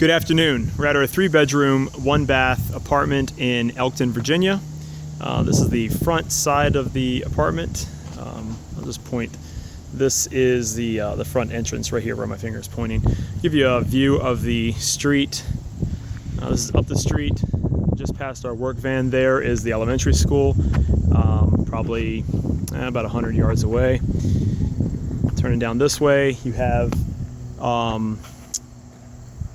Good afternoon. We're at our 3-bedroom, 1-bath apartment in Elkton, Virginia. This is the front side of the apartment. I'll just point. This is the front entrance right here where my finger is pointing. Give you a view of the street. This is up the street. Just past our work van there is the elementary school, probably about 100 yards away. Turning down this way, you have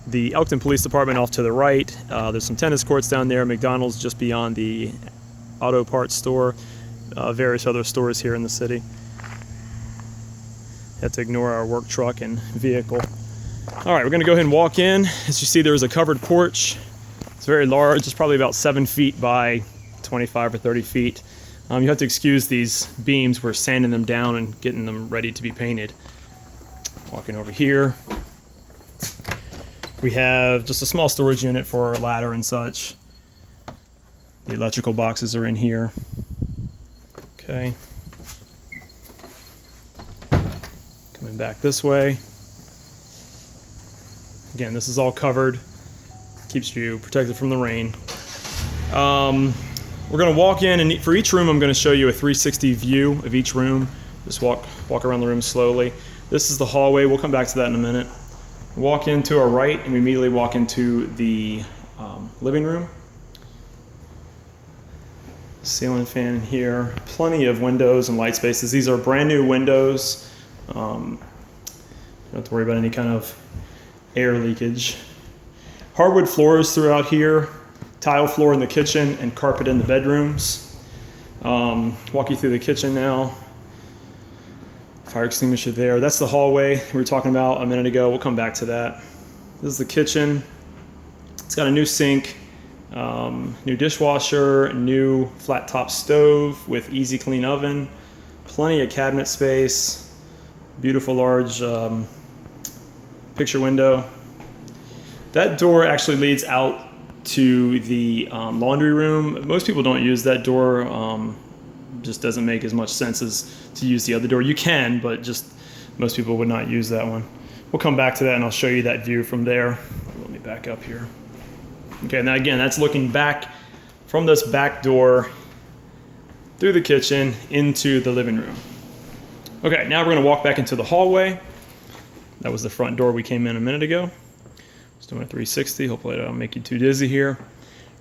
the Elkton Police Department off to the right. There's some tennis courts down there, McDonald's just beyond the auto parts store, various other stores here in the city. Have to ignore our work truck and vehicle. All right, we're gonna go ahead and walk in. As you see, there's a covered porch. It's very large. It's probably about 7 feet by 25 or 30 feet. You have to excuse these beams. We're sanding them down and getting them ready to be painted. Walking over here. We have just a small storage unit for our ladder and such. The electrical boxes are in here. Okay. Coming back this way. Again, this is all covered. Keeps you protected from the rain. We're going to walk in, and for each room I'm going to show you a 360 view of each room. Just walk around the room slowly. This is the hallway. We'll come back to that in a minute. Walk in to our right, and we immediately walk into the living room. Ceiling fan in here. Plenty of windows and light spaces. These are brand new windows. You don't have to worry about any kind of air leakage. Hardwood floors throughout here. Tile floor in the kitchen and carpet in the bedrooms. Walk you through the kitchen now. Fire extinguisher there. That's the hallway we were talking about a minute ago. We'll come back to that. This is the kitchen. It's got a new sink, new dishwasher, new flat top stove with easy clean oven, plenty of cabinet space, beautiful large picture window. That door actually leads out to the laundry room. Most people don't use that door. Just doesn't make as much sense as to use the other door. You can, but just most people would not use that one. We'll come back to that and I'll show you that view from there. Let me back up here. Okay, now again, that's looking back from this back door through the kitchen into the living room. Okay, now we're going to walk back into the hallway. That was the front door we came in a minute ago. Just doing a 360. Hopefully I don't make you too dizzy here.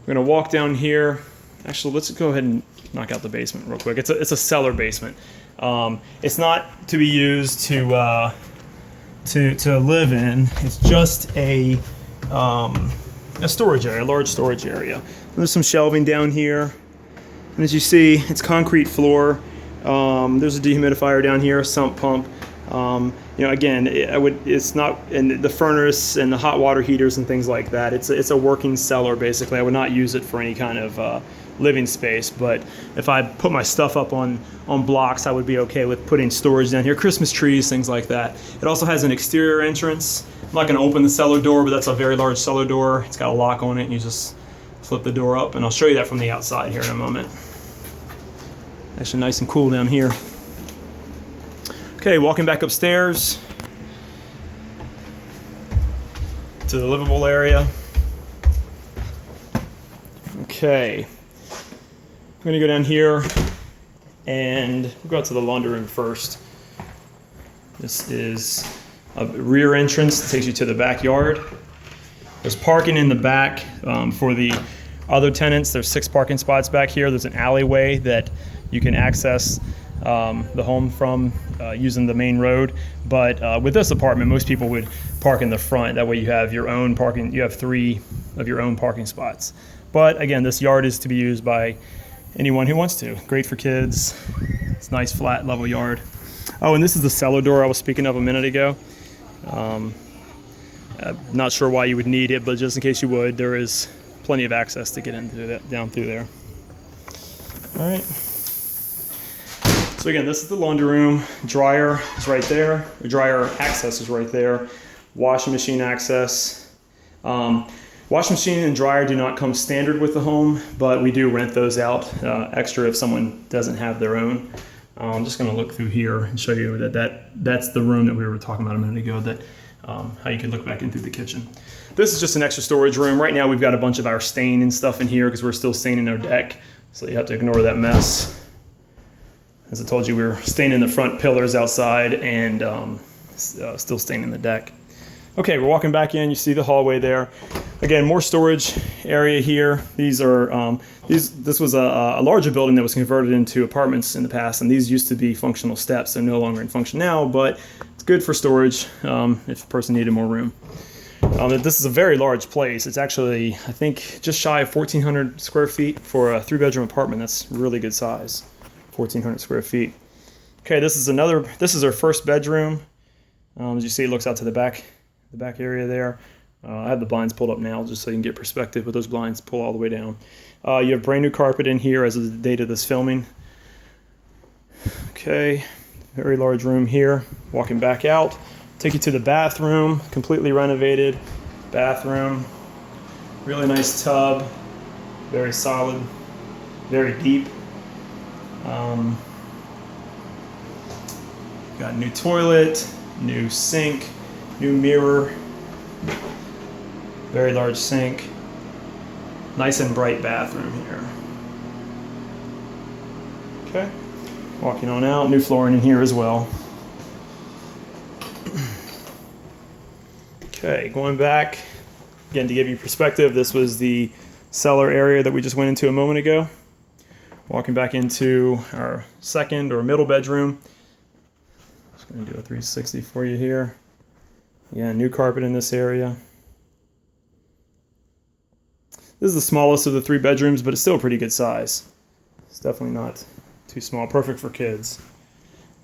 We're going to walk down here. Actually, let's go ahead and knock out the basement real quick. It's a cellar basement. It's not to be used to live in. It's just a storage area, a large storage area. There's some shelving down here, and as you see, it's concrete floor. There's a dehumidifier down here, a sump pump. Again, it's not, and the furnace and the hot water heaters and things like that. It's a working cellar basically. I would not use it for any kind of living space, but if I put my stuff up on blocks, I would be okay with putting storage down here, Christmas trees, things like that. It also has an exterior entrance. I'm not going to open the cellar door, but that's a very large cellar door. It's got a lock on it, and you just flip the door up, and I'll show you that from the outside here in a moment. Actually nice and cool down here. Okay, walking back upstairs to the livable area. Okay, I'm gonna go down here and we'll go out to the laundry room first. This is a rear entrance that takes you to the backyard. There's parking in the back for the other tenants. There's 6 parking spots back here. There's an alleyway that you can access the home from using the main road, but with this apartment, most people would park in the front. That way you have your own parking. You have 3 of your own parking spots. But again, this yard is to be used by anyone who wants to. Great for kids. It's a nice flat level yard. Oh, and this is the cellar door I was speaking of a minute ago. I'm not sure why you would need it, but just in case you would, there is plenty of access to get into that, down through there. All right. So again, this is the laundry room. Dryer is right there. The dryer access is right there. Washing machine access. Washing machine and dryer do not come standard with the home, but we do rent those out extra if someone doesn't have their own. I'm just going to look through here and show you that's the room that we were talking about a minute ago that how you can look back in through the kitchen. This is just an extra storage room. Right now we've got a bunch of our stain and stuff in here because we're still staining our deck. So you have to ignore that mess. As I told you, we were staining the front pillars outside and still staining the deck. Okay, we're walking back in. You see the hallway there. Again, more storage area here. These are this was a larger building that was converted into apartments in the past, and these used to be functional steps. They're no longer in function now, but it's good for storage if a person needed more room. This is a very large place. It's actually, I think, just shy of 1,400 square feet for a 3-bedroom apartment. That's really good size, 1,400 square feet. Okay, this is our first bedroom. As you see, it looks out to the back area there. I have the blinds pulled up now just so you can get perspective, but those blinds pull all the way down. You have brand new carpet in here as of the date of this filming. Okay, very large room here. Walking back out, take you to the bathroom, completely renovated bathroom. Really nice tub, very solid, very deep. Got a new toilet, new sink, new mirror, very large sink, nice and bright bathroom here. Okay, walking on out, new flooring in here as well. Okay, going back, again to give you perspective, this was the cellar area that we just went into a moment ago. Walking back into our second or middle bedroom. Just going to do a 360 for you here. Yeah, new carpet in this area. This is the smallest of the 3 bedrooms, but it's still a pretty good size. It's definitely not too small, perfect for kids.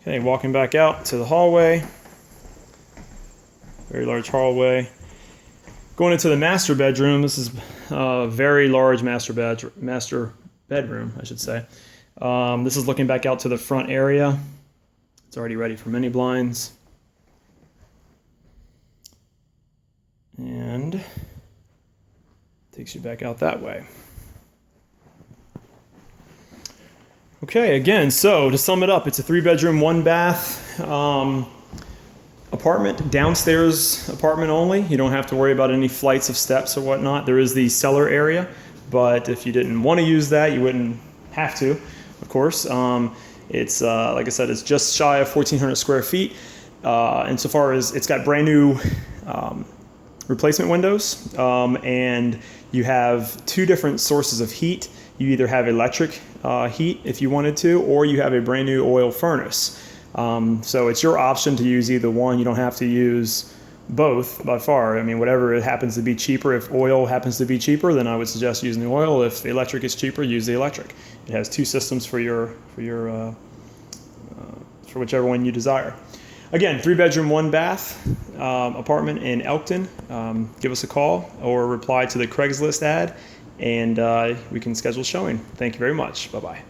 Okay, walking back out to the hallway. Very large hallway. Going into the master bedroom, this is a very large master bedroom, I should say. This is looking back out to the front area. It's already ready for mini blinds. And takes you back out that way. Okay, again, so to sum it up, it's a 3-bedroom, 1-bath apartment, downstairs apartment only. You don't have to worry about any flights of steps or whatnot. There is the cellar area, but if you didn't want to use that, you wouldn't have to, of course. It's, like I said, it's just shy of 1,400 square feet. Insofar as it's got brand new replacement windows, and you have 2 different sources of heat. You either have electric heat if you wanted to, or you have a brand new oil furnace. So it's your option to use either one. You don't have to use both by far. I mean, whatever it happens to be cheaper. If oil happens to be cheaper, then I would suggest using the oil. If the electric is cheaper, use the electric. It has 2 systems for whichever one you desire. Again, 3-bedroom, 1-bath apartment in Elkton. Give us a call or reply to the Craigslist ad, and we can schedule showing. Thank you very much. Bye-bye.